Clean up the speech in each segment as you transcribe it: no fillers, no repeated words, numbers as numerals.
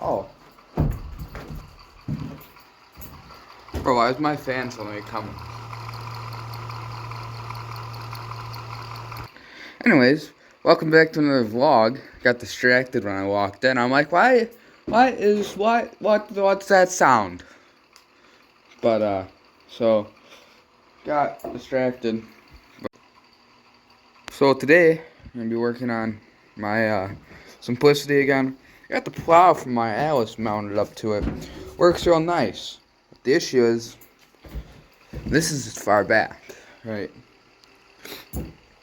Oh. Bro, why is my fan suddenly coming? Anyways, welcome back to another vlog. Got distracted when I walked in. I'm like, what's that sound? But, so, got distracted. So today, I'm gonna be working on my, simplicity again. I got the plow from my Alice mounted up to it. Works real nice. But the issue is, this is far back, right?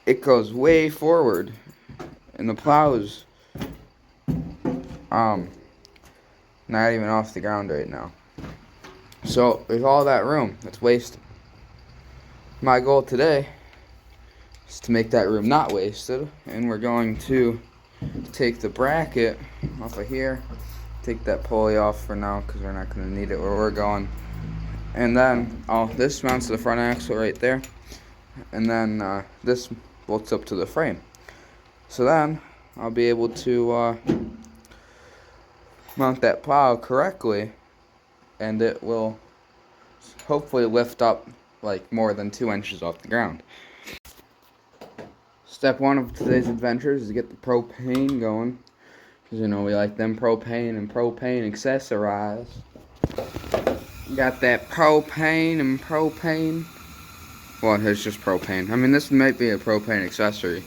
It goes way forward, and the plow is, not even off the ground right now. So, there's all that room that's wasted. My goal today is to make that room not wasted, and we're going to take the bracket off of here, take that pulley off for now because we're not going to need it where we're going, and then this mounts to the front axle right there, and then this bolts up to the frame. So then I'll be able to mount that plow correctly, and it will hopefully lift up like more than 2 inches off the ground. Step one of today's adventures is to get the propane going, because you know we like them propane and propane accessorized. Got that propane and propane. Well, it's just propane. I mean, this might be a propane accessory,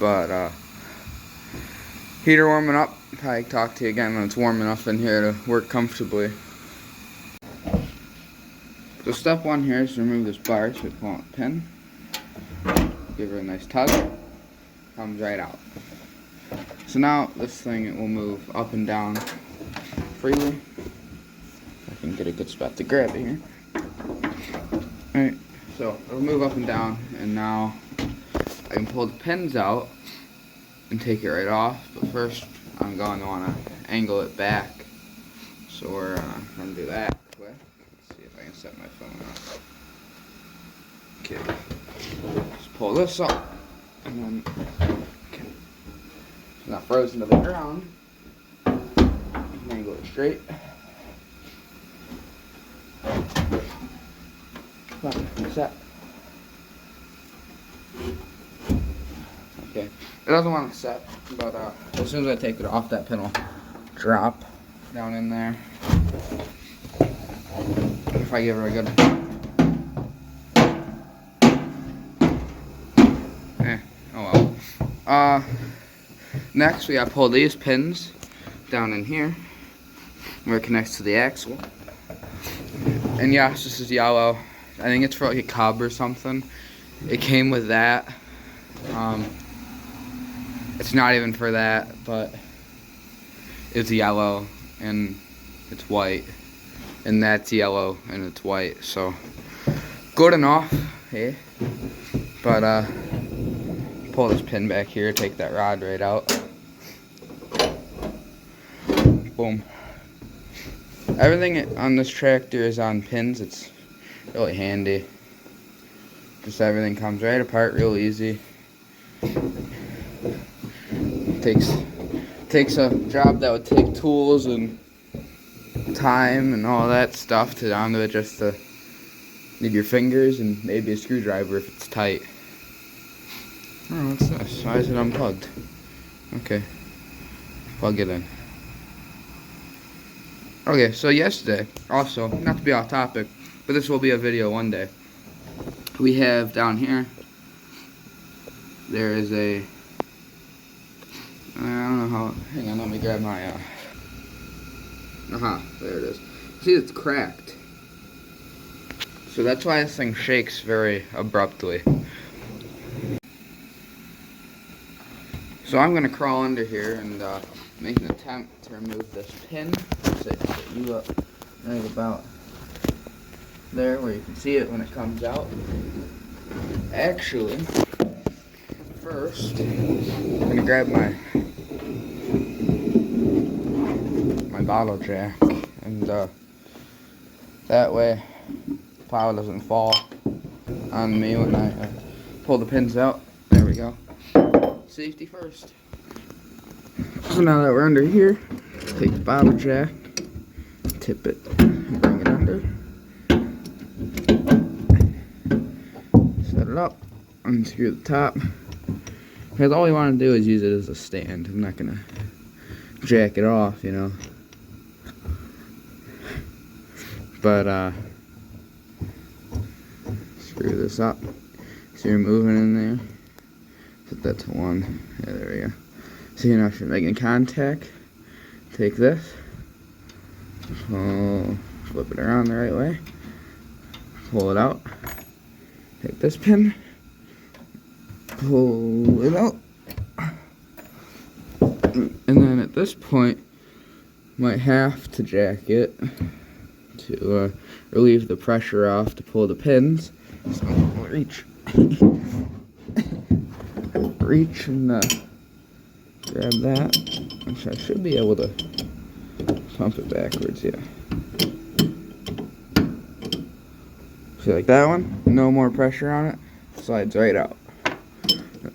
but heater warming up. Probably talk to you again when it's warm enough in here to work comfortably. So step one here is to remove this bar. So we pull out the pin, give her a nice tug, comes right out. So now this thing, it will move up and down freely. I can get a good spot to grab it here. Alright, so it'll move up and down, and now I can pull the pins out and take it right off, but first I'm going to want to angle it back. So we're going to do that quick. Let's see if I can set my phone up. Okay, just pull this up, and then okay. It's not frozen to the ground. Angle it straight. Set. Okay, it doesn't want to set, but as soon as I take it off, that pin will drop down in there. If I give her a good, oh well. Next we gotta pull these pins down in here, where it connects to the axle. And yes, this is yellow. I think it's for like a cub or something. It came with that. It's not even for that, but it's yellow and it's white, and that's yellow and it's white, so good enough, eh? But pull this pin back here, take that rod right out. Boom. Everything on this tractor is on pins. It's really handy. Just everything comes right apart real easy. Takes a job that would take tools and time and all that stuff to down to it just to need your fingers and maybe a screwdriver if it's tight. Oh, what's this? Why is it unplugged? Okay, plug it in. Okay, so yesterday, also, not to be off topic, but this will be a video one day. We have down here, there is a, I don't know how, hang on, let me grab my, there it is. See, it's cracked. So that's why this thing shakes very abruptly. So I'm going to crawl under here and make an attempt to remove this pin. Set you up right about there where you can see it when it comes out. Actually, first, I'm going to grab my bottle jack, and that way the plow doesn't fall on me when I pull the pins out. There we go. Safety first. So now that we're under here, take the bottle jack, tip it, and bring it under. Set it up, unscrew the top. Because all we want to do is use it as a stand. I'm not going to jack it off, you know. But, screw this up. So you're moving in there. Put that to 1. Yeah, there we go. So you know if you're making contact, take this. Flip it around the right way. Pull it out. Take this pin. Pull it out. And then at this point, might have to jack it to relieve the pressure off to pull the pins. So reach. Reach and grab that, which I should be able to pump it backwards, yeah. See, like that one, no more pressure on it, slides right out.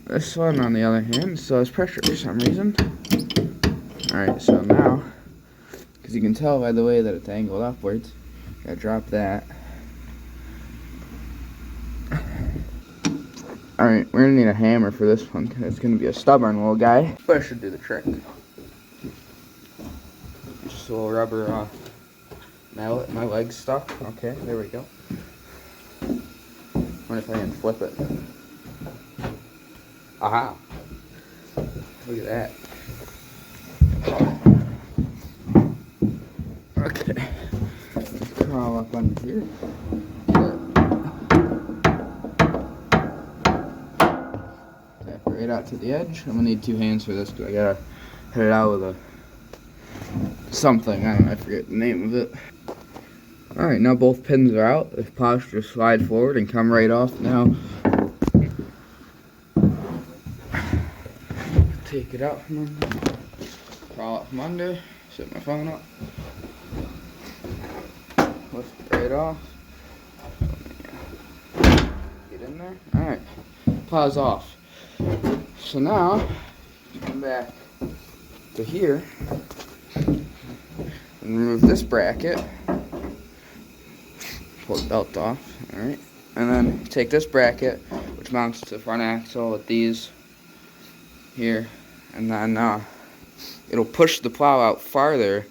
This one, on the other hand, still has pressure for some reason. Alright, so now, because you can tell by the way that it's angled upwards, gotta drop that. Alright, we're gonna need a hammer for this one, because it's gonna be a stubborn little guy. But it should do the trick. Just a little rubber mallet, my leg's stuck. Okay, there we go. Wonder if I can flip it. Aha! Look at that. Okay. Let's crawl up under here. Tap it right out to the edge. I'm gonna need 2 hands for this because I gotta hit it out with a something. I don't know, I forget the name of it. Alright, now both pins are out. The plow should just slide forward and come right off now. Take it out from under, crawl out from under, set my phone up, lift it right off, get in there. Alright, plow's off. So now, come back to here and remove this bracket, pull the belt off, alright, and then take this bracket, which mounts to the front axle with these here, and then it'll push the plow out farther,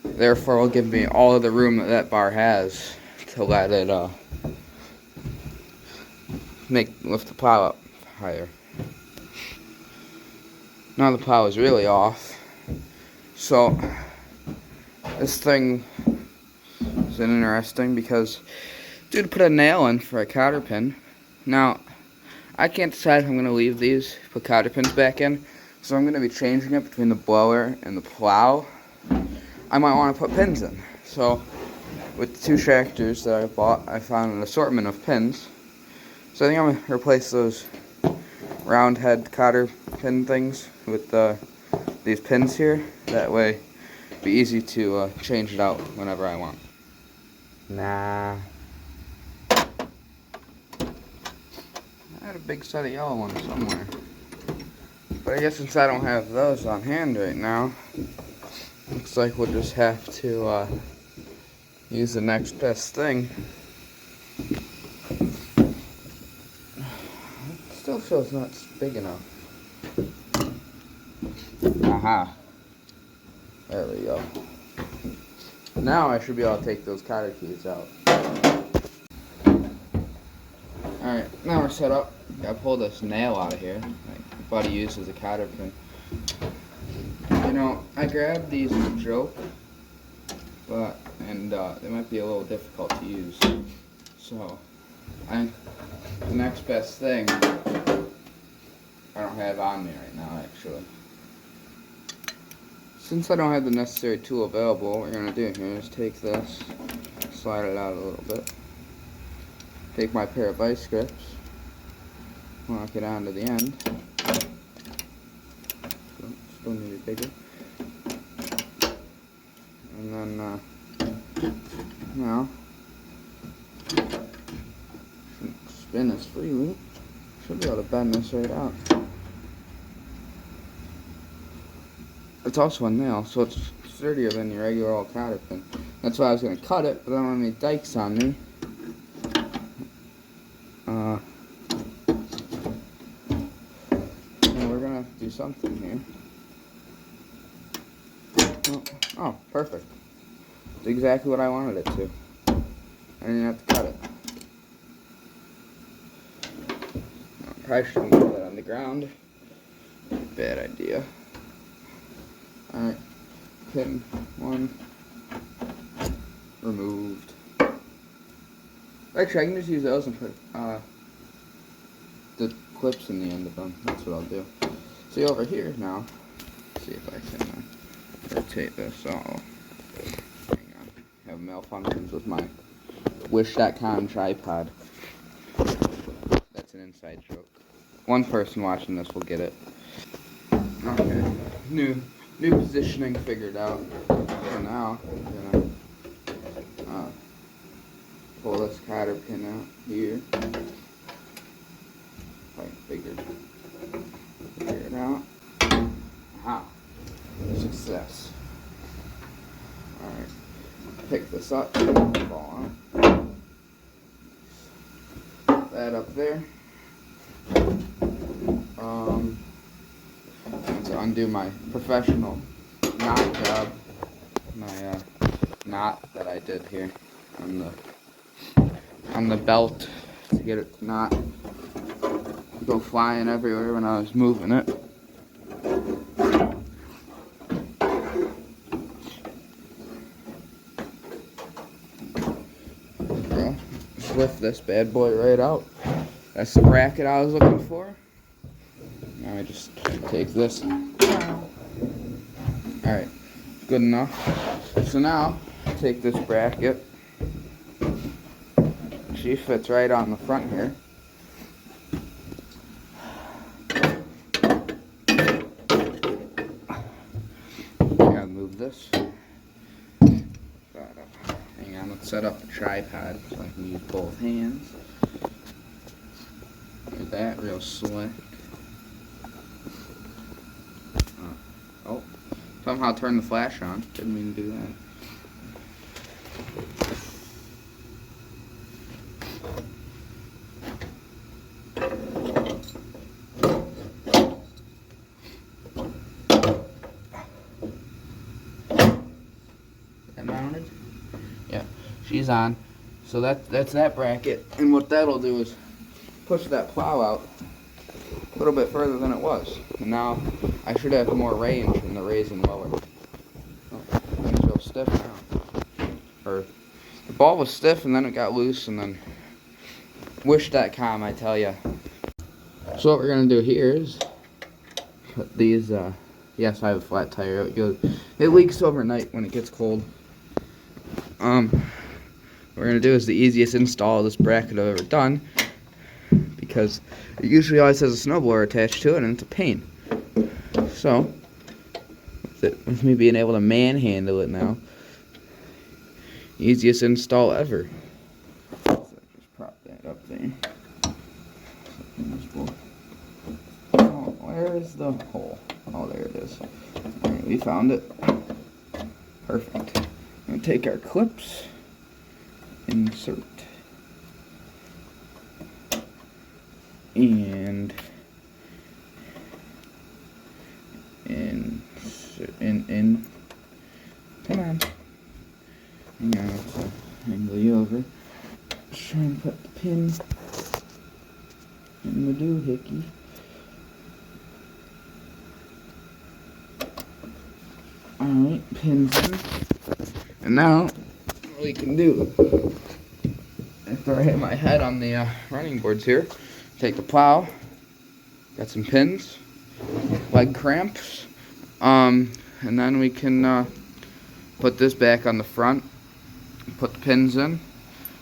therefore will give me all of the room that that bar has to let it lift the plow up higher. Now the plow is really off, so this thing is interesting because dude put a nail in for a cotter pin. Now I can't decide if I'm going to leave these, put cotter pins back in, so I'm going to be changing it between the blower and the plow. I might want to put pins in. So, with the 2 tractors that I bought, I found an assortment of pins. So I think I'm going to replace those round head cotter pin things with these pins here. That way, it'll be easy to change it out whenever I want. Nah. I had a big set of yellow ones somewhere. But I guess since I don't have those on hand right now, looks like we'll just have to use the next best thing. It still feels not big enough. Aha. There we go. Now I should be able to take those cotter keys out. Alright, now we're set up. Gotta pull this nail out of here. Like Buddy used as a cotter pin. You know, I grabbed these as a joke, but they might be a little difficult to use. So, I think the next best thing I don't have on me right now, actually. Since I don't have the necessary tool available, what we're gonna do here is take this, slide it out a little bit, take my pair of vice grips, lock it onto the end. Still need it bigger. And then now spin this freely. Should be able to bend this right out. It's also a nail, so it's sturdier than your regular old cotter pin. That's why I was going to cut it, but I don't have any dikes on me. And we're going to have to do something here. Oh, perfect. It's exactly what I wanted it to. I didn't have to cut it. Probably shouldn't put that on the ground. Bad idea. Alright, pin 1 removed. Actually, I can just use those and put the clips in the end of them. That's what I'll do. See over here now. Let's see if I can rotate this. Oh, hang on. I have malfunctions with my Wish.com tripod. That's an inside joke. One person watching this will get it. Okay, new positioning figured out. So now I'm gonna pull this cotter pin out here. If I figure it out. Aha! Success. All right, pick this up. Fall on. Put that up there. To undo my professional knot job, my knot that I did here on the belt to get it to not go flying everywhere when I was moving it. Well, just lift this bad boy right out. That's the bracket I was looking for. Now I just take this. Alright, good enough. So now, take this bracket. She fits right on the front here. Gotta move this. Hang on, let's set up the tripod so I can use both hands. Look at that, real slick. Oh, somehow turned the flash on. Didn't mean to do that. That mounted? Yeah, she's on. So that's that bracket. And what that'll do is push that plow out a little bit further than it was. And now I should have more range in the raising lower. Oh, it's real stiff now. Or the ball was stiff and then it got loose and then Wish.com, I tell ya. So what we're gonna do here is put these. Yes, I have a flat tire. It leaks overnight when it gets cold. What we're gonna do is the easiest install of this bracket I've ever done, because it usually always has a snowblower attached to it and it's a pain. So, with me being able to manhandle it now, easiest install ever. So just prop that up there. Oh, where is the hole? Oh, there it is. Alright, we found it. Perfect. I'm going to take our clips, insert, and come on. Hang on, let's angle you over. Let's try and put the pin in the doohickey. Alright, pins in. And now, what we can do, after I hit my head on the running boards here, take the plow, got some pins, leg cramps, and then we can put this back on the front, put the pins in,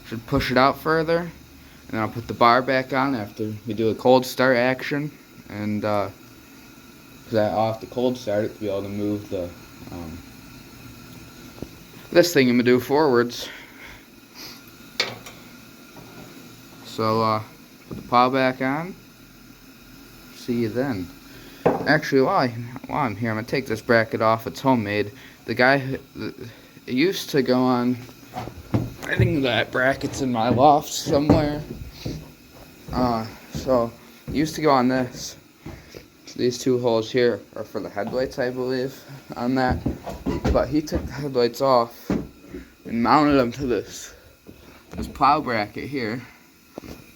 should push it out further, and then I'll put the bar back on after we do a cold start action, and because I'll have to cold start it to be able to move the this thing I'm gonna do forwards. So put the plow back on. See you then. Actually, while I'm here, I'm gonna take this bracket off. It's homemade. the guy, it used to go on, I think that bracket's in my loft somewhere. So it used to go on this. So these two holes here are for the headlights, I believe, on that. But he took the headlights off and mounted them to this plow bracket here.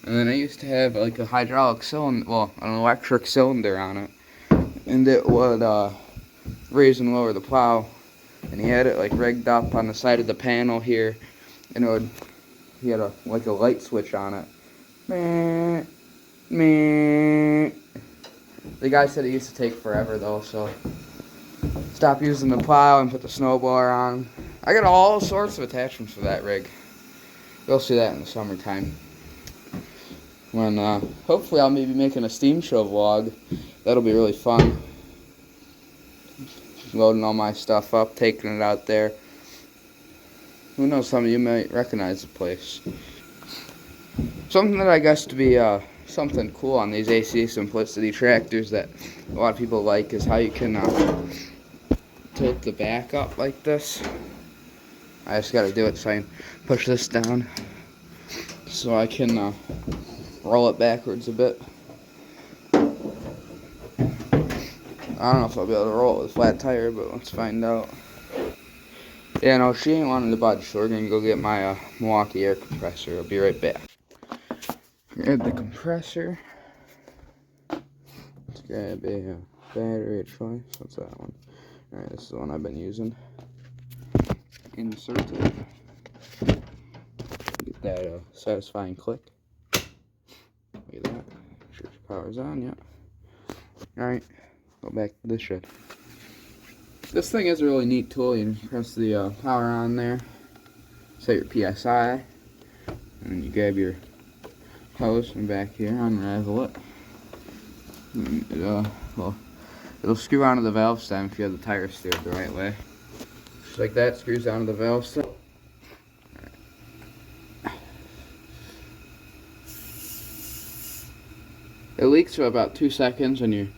And then I used to have like a hydraulic cylinder, well, an electric cylinder on it. And it would raise and lower the plow. And he had it like rigged up on the side of the panel here. And he had like a light switch on it. Meh, meh. The guy said it used to take forever though, so stop using the plow and put the snowblower on. I got all sorts of attachments for that rig. You'll see that in the summertime. When hopefully I'll maybe making a steam show vlog. That'll be really fun. Loading all my stuff up, taking it out there. Who knows, some of you might recognize the place. Something that I guess to be something cool on these AC Simplicity tractors that a lot of people like is how you can tilt the back up like this. I just gotta do it so I can push this down so I can roll it backwards a bit. I don't know if I'll be able to roll it with a flat tire, but let's find out. Yeah, no, she ain't wanting to budge, so we're gonna go get my Milwaukee air compressor. I'll be right back. Grab the compressor. Let's grab a battery of choice. What's that one? Alright, this is the one I've been using. Insert it. Get that satisfying click. Look at that. Make sure your power's on, yeah. Alright, go back to the shed. This thing is a really neat tool. You press the power on there, set your PSI, and then you grab your hose from back here, unravel it. Well, it'll screw onto the valve stem if you have the tire steered the right way. Just like that, screws onto the valve stem. It leaks for about 2 seconds when you're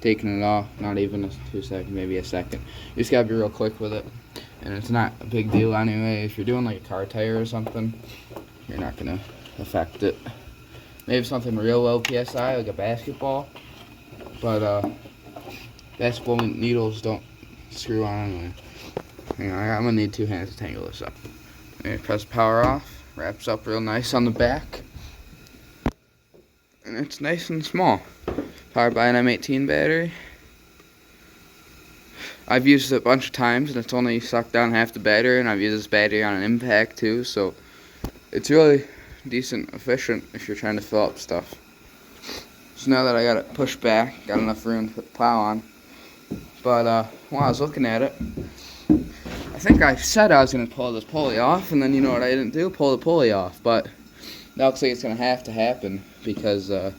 taking it off. Not even 2 seconds, maybe a second. You just gotta be real quick with it. And it's not a big deal anyway. If you're doing like a car tire or something, you're not gonna affect it. Maybe something real low PSI, like a basketball. But basketball needles don't screw on anyway. You know, I'm gonna need 2 hands to tangle this up. And press power off. Wraps up real nice on the back. And it's nice and small. Powered by an M18 battery. I've used it a bunch of times and it's only sucked down half the battery, and I've used this battery on an impact too, so it's really decent, efficient if you're trying to fill up stuff. So now that I got it pushed back, got enough room to put the plow on. But while I was looking at it, I think I said I was going to pull this pulley off, and then you know what I didn't do? Pull the pulley off. But that looks like it's going to have to happen because the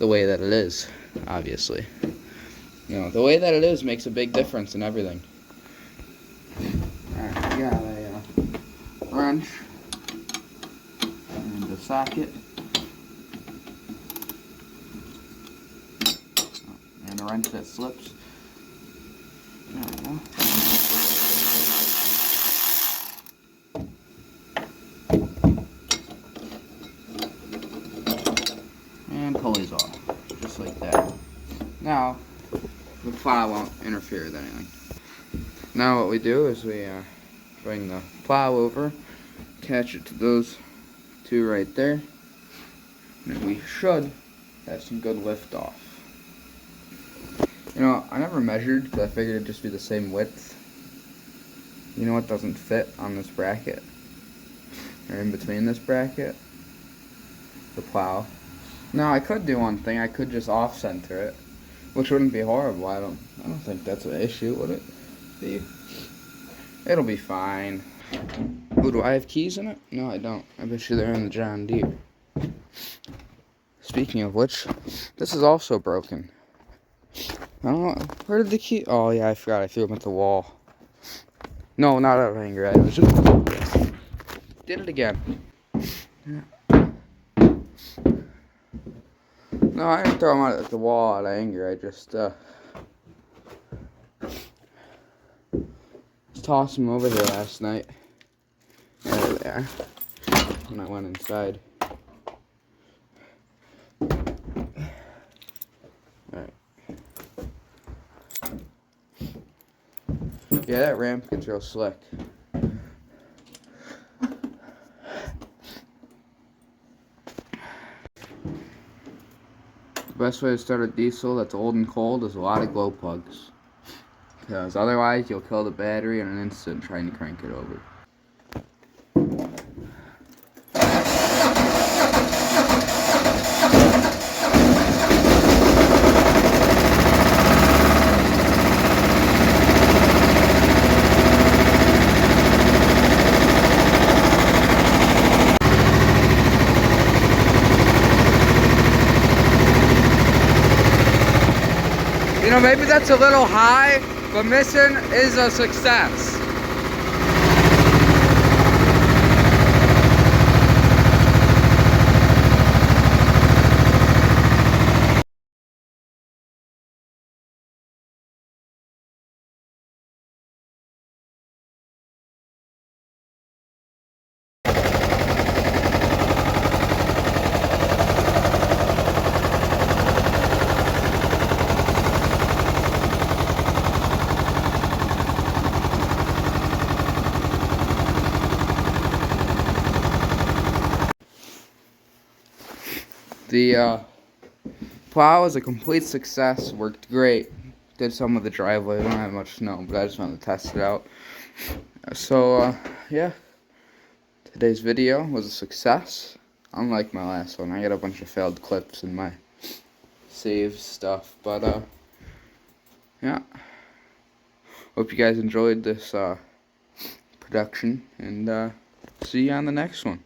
way that it is, obviously. You know, the way that it is makes a big difference in everything. Alright, we got a wrench and a socket. And a wrench that slips. There we go. And pulleys off, just like that. Now, the plow won't interfere with anything. Now what we do is we bring the plow over, attach it to those 2 right there, and we should have some good lift off. You know, I never measured because I figured it'd just be the same width. You know what doesn't fit on this bracket? Or in between this bracket? The plow. Now I could do one thing, I could just off-center it, which wouldn't be horrible. I don't think that's an issue, would it be? It'll be fine. Ooh, do I have keys in it? No, I don't. I bet you they're in the John Deere. Speaking of which, this is also broken. I don't know, where did the key? Oh yeah, I forgot. I threw them at the wall. No, not out of anger. I was just did it again. No, I didn't throw them out at the wall out of anger. I just toss them over here last night. There they are. When I went inside. Alright. Yeah, that ramp gets real slick. The best way to start a diesel that's old and cold is a lot of glow plugs. Because otherwise you'll kill the battery in an instant trying to crank it over. You know, maybe that's a little high, but mission is a success. The plow is a complete success, worked great. Did some of the driveway, don't have much snow, but I just wanted to test it out. So, yeah. Today's video was a success. Unlike my last one, I got a bunch of failed clips in my save stuff, but, yeah. Hope you guys enjoyed this, production, and, see you on the next one.